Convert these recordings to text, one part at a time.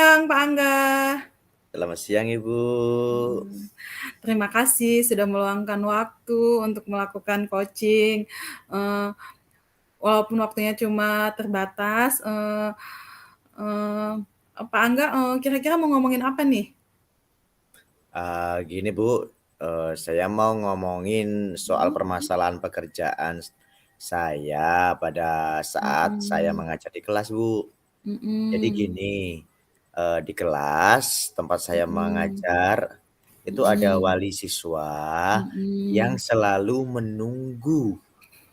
siang, Pak Angga. Selamat siang Ibu. Terima kasih sudah meluangkan waktu untuk melakukan coaching. Eh, Walaupun waktunya cuma terbatas, Pak Angga, kira-kira mau ngomongin apa nih? Gini Bu, saya mau ngomongin soal permasalahan pekerjaan saya pada saat saya Mhm, mengajar di kelas Bu. Jadi mhm, gini, di kelas tempat saya mhm, mengajar itu ada mhm, wali siswa yang mhm, selalu menunggu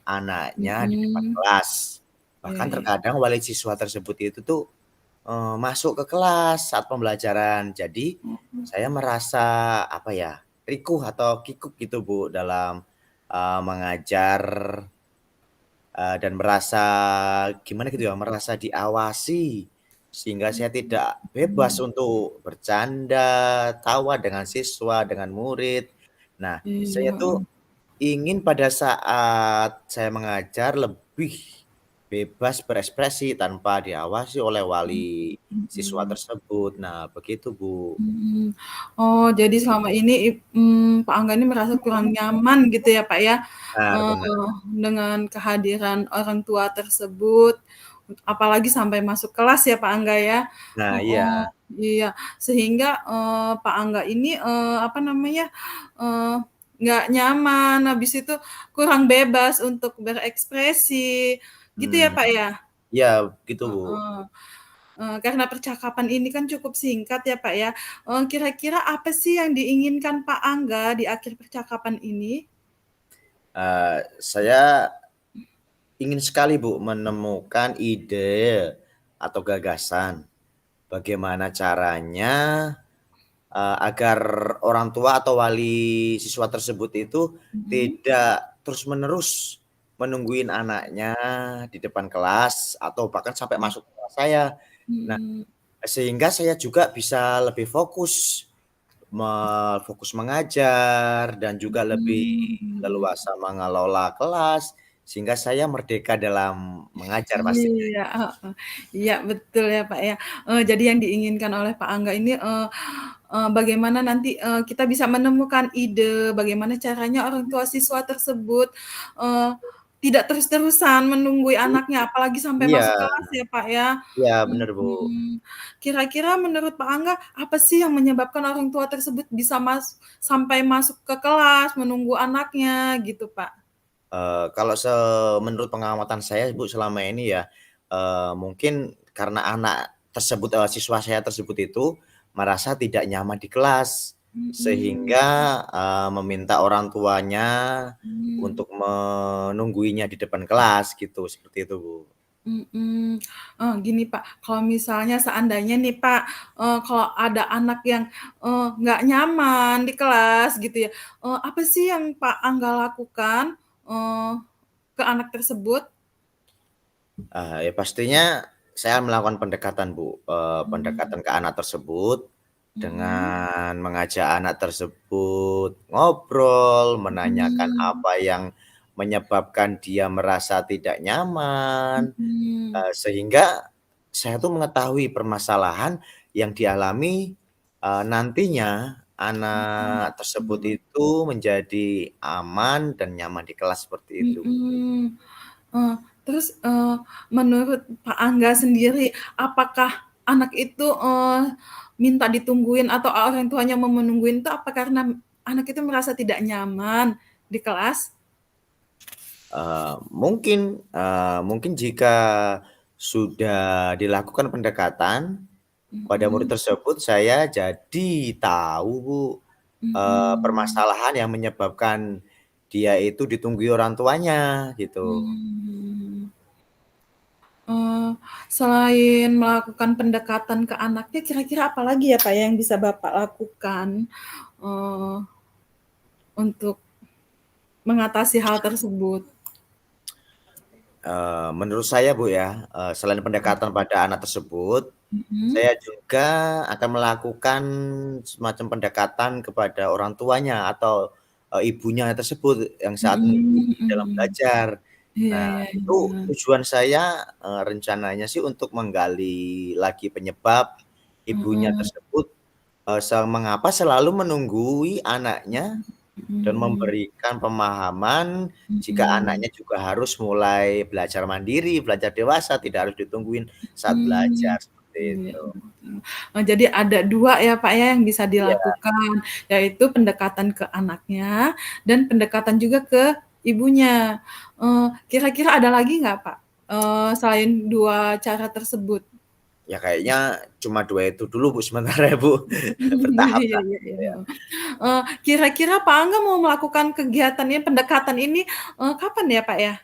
anaknya di depan mhm. kelas. Iya, Bahkan iya. terkadang wali siswa tersebut itu tuh masuk ke kelas saat pembelajaran. Jadi, saya merasa, apa ya, rikuh atau kikuk gitu, Bu, dalam, mengajar, dan merasa gimana gitu ya, merasa diawasi, sehingga saya tidak bebas Mhm. untuk bercanda, tawa dengan siswa, dengan murid. Nah, Iya, saya tuh heeh. ingin pada saat saya mengajar lebih bebas berekspresi tanpa diawasi oleh wali siswa Mhm. tersebut. Nah, begitu, Bu. Mhm. Oh, jadi selama ini Pak Angga ini merasa kurang nyaman gitu ya, Pak, ya, Benar benar. dengan kehadiran orang tua tersebut, apalagi sampai masuk kelas ya, Pak Angga, ya? Nah, Heeh, iya. iya. Sehingga, Pak Angga ini, apa namanya, eee, nggak nyaman, habis itu kurang bebas untuk berekspresi, gitu ya, Mmm, Pak, ya? iya, gitu, Bu. Heeh. Karena percakapan ini kan cukup singkat ya, Pak, ya. Kira-kira apa sih yang diinginkan Pak Angga di akhir percakapan ini? Saya ingin sekali, Bu, menemukan ide atau gagasan bagaimana caranya, agar orang tua atau wali siswa tersebut itu Mhm, tidak terus-menerus menungguin anaknya di depan kelas atau bahkan sampai mhm, masuk ke kelas saya. Nah, mhm, sehingga saya juga bisa lebih fokus, fokus mengajar dan juga lebih mmm. leluasa mengelola kelas, sehingga saya merdeka dalam mengajar pastinya. Iya, heeh. Iya, betul ya, Pak, ya. Jadi yang diinginkan oleh Pak Angga ini, bagaimana nanti, kita bisa menemukan ide, bagaimana caranya orang tua siswa tersebut, eee, tidak terus-terusan menunggui anaknya, apalagi sampai Iya masuk kelas ya, Pak, ya. iya, bener, Bu. Mhm. Kira-kira menurut Pak Angga, apa sih yang menyebabkan orang tua tersebut bisa sampai masuk ke kelas, menunggu anaknya, gitu, Pak? Kalau menurut pengamatan saya, Bu, selama ini ya, mungkin karena anak tersebut, siswa saya tersebut itu merasa tidak nyaman di kelas, Mhm, sehingga, meminta orang tuanya mhm. untuk menungguinya di depan kelas gitu, seperti itu, Bu. Mhm, gini Pak, kalau misalnya seandainya nih Pak, kalau ada anak yang, nggak nyaman di kelas gitu ya, apa sih yang Pak Angga lakukan, eee, ke anak tersebut? Ya pastinya saya melakukan pendekatan, Bu, Mmm, pendekatan ke anak tersebut mhm, dengan mengajak anak tersebut ngobrol, menanyakan mhm, apa yang menyebabkan dia merasa tidak nyaman, mhm, sehingga saya tuh mengetahui permasalahan yang dialami, nantinya anak tersebut mhm, itu menjadi aman dan nyaman di kelas seperti itu. mhm. Eee, terus, menurut Pak Angga sendiri, apakah anak itu, minta ditungguin atau orang tuanya mau menungguin itu apa karena anak itu merasa tidak nyaman di kelas? Mungkin jika sudah dilakukan pendekatan pada murid Mhm, tersebut, saya jadi tahu, Bu, mhm, permasalahan yang menyebabkan dia itu ditunggu orang tuanya, gitu. mmm. Eee, Selain melakukan pendekatan ke anaknya, kira-kira apa lagi ya, Pak, yang bisa Bapak lakukan, eee, untuk mengatasi hal tersebut? Menurut saya, Bu, ya, selain pendekatan pada anak tersebut, Mhm, saya juga akan melakukan semacam pendekatan kepada orang tuanya atau, ibunya tersebut yang saat mhm, mengikuti dalam mhm. belajar. Iya, Nah, iya, itu iya. tujuan saya, rencananya sih untuk menggali lagi penyebab, ibunya Mhm. tersebut, mengapa selalu menunggui anaknya dan Mhm. memberikan pemahaman jika Mhm. anaknya juga harus mulai belajar mandiri, belajar dewasa, tidak harus ditungguin saat Mmm, belajar, seperti iya, itu. betul. Oh, jadi ada 2 ya, Pak, ya, yang bisa Iya. dilakukan, yaitu pendekatan ke anaknya dan pendekatan juga ke ibunya. Kira-kira ada lagi nggak, Pak, selain 2 cara tersebut? Ya kayaknya cuma 2 itu dulu Bu, sementara ya Bu, bertahap Iya lah iya gitu iya, ya. heeh. Kira-kira Pak Angga mau melakukan kegiatan ini, pendekatan ini, kapan ya, Pak, ya?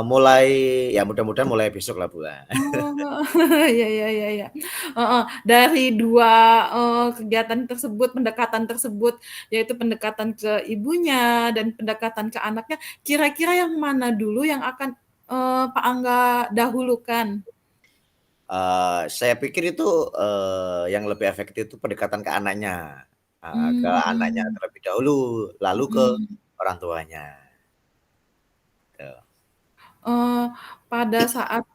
Mulai ya mudah-mudahan mulai besok lah Bu, ya. Oh, heeh, iya iya iya iya. Heeh, dari 2 kegiatan tersebut, pendekatan tersebut, yaitu pendekatan ke ibunya dan pendekatan ke anaknya, kira-kira yang mana dulu yang akan, Pak Angga dahulukan? Saya pikir itu, yang lebih efektif itu pendekatan ke anaknya, ke Mmm, anaknya mhm. terlebih dahulu, lalu ke Mhm. orang tuanya, gitu. Eee, pada saat,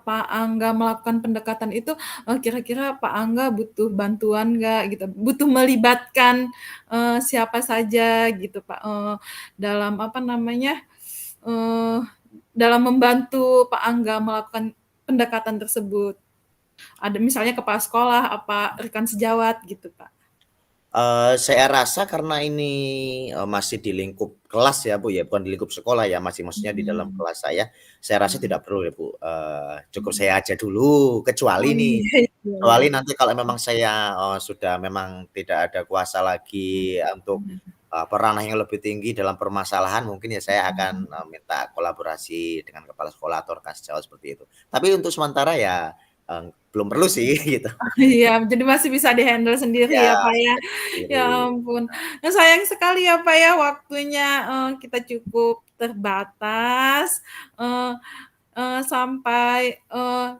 Pak Angga melakukan pendekatan itu, kira-kira Pak Angga butuh bantuan nggak gitu? Butuh melibatkan, siapa saja gitu, Pak, dalam apa namanya, eee, dalam membantu Pak Angga melakukan pendekatan tersebut? Ada misalnya kepala sekolah, apa rekan sejawat gitu, Pak? Saya rasa karena ini, masih di lingkup kelas ya, Bu, ya, bukan di lingkup sekolah ya, masih maksudnya di dalam Mhm. kelas saya rasa Mhm. tidak perlu ya, Bu, cukup Mhm. saya aja dulu, Oh, kecuali nih, iya iya iya. kecuali nanti kalau memang saya, sudah memang tidak ada kuasa lagi untuk, Mhm. ranah yang lebih tinggi dalam permasalahan, mungkin ya saya akan, Mhm. minta kolaborasi dengan kepala sekolah atau rekan sejawat seperti itu. Tapi untuk sementara ya, belum perlu sih, gitu. Iya, jadi masih bisa di-handle sendiri Ya, ya, Pak, ya. saya Ya sendiri. ampun. Nah, sayang sekali ya, Pak, ya, waktunya, kita cukup terbatas, eee sampai,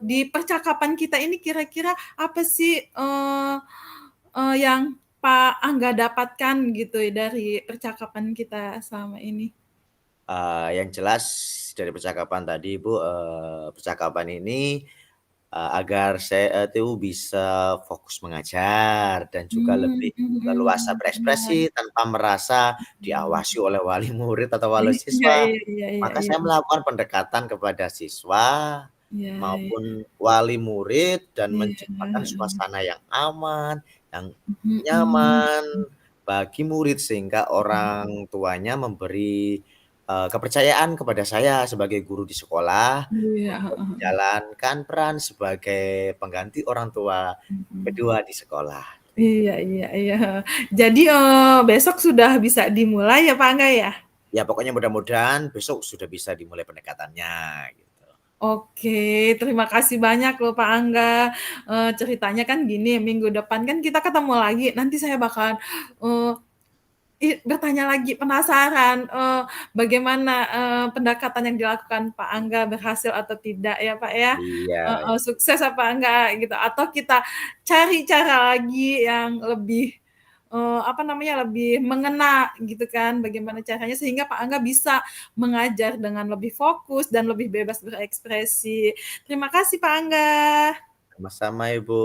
di percakapan kita ini kira-kira apa sih, yang Pak Angga dapatkan gitu dari percakapan kita selama ini? Yang jelas dari percakapan tadi Bu, percakapan ini, agar saya itu bisa fokus mengajar dan juga Mmm, lebih leluasa mhm, iya, berekspresi tanpa merasa mhm. diawasi oleh wali murid atau wali Iya siswa. iya iya iya Maka iya. saya melakukan pendekatan kepada siswa Iya iya. maupun wali murid dan Iya, menciptakan heeh. suasana yang aman, yang Mhm. nyaman bagi murid sehingga Mhm. orang tuanya memberi, kepercayaan kepada saya sebagai guru di sekolah Iya, untuk heeh heeh. menjalankan peran sebagai pengganti orang tua Mhm. kedua di sekolah, Iya gitu. iya iya, heeh. Jadi, besok sudah bisa dimulai ya, Pak Angga, ya? Ya pokoknya mudah-mudahan besok sudah bisa dimulai pendekatannya, gitu. Oke, terima kasih banyak loh Pak Angga, ceritanya kan gini, minggu depan kan kita ketemu lagi, nanti saya bakalan, eee, bertanya lagi, penasaran, bagaimana, pendekatan yang dilakukan Pak Angga berhasil atau tidak ya, Pak, ya? Iya. Heeh, sukses apa enggak gitu, atau kita cari cara lagi yang lebih, apa namanya, lebih mengena gitu kan, bagaimana caranya sehingga Pak Angga bisa mengajar dengan lebih fokus dan lebih bebas berekspresi. Terima kasih Pak Angga. Sama-sama Ibu.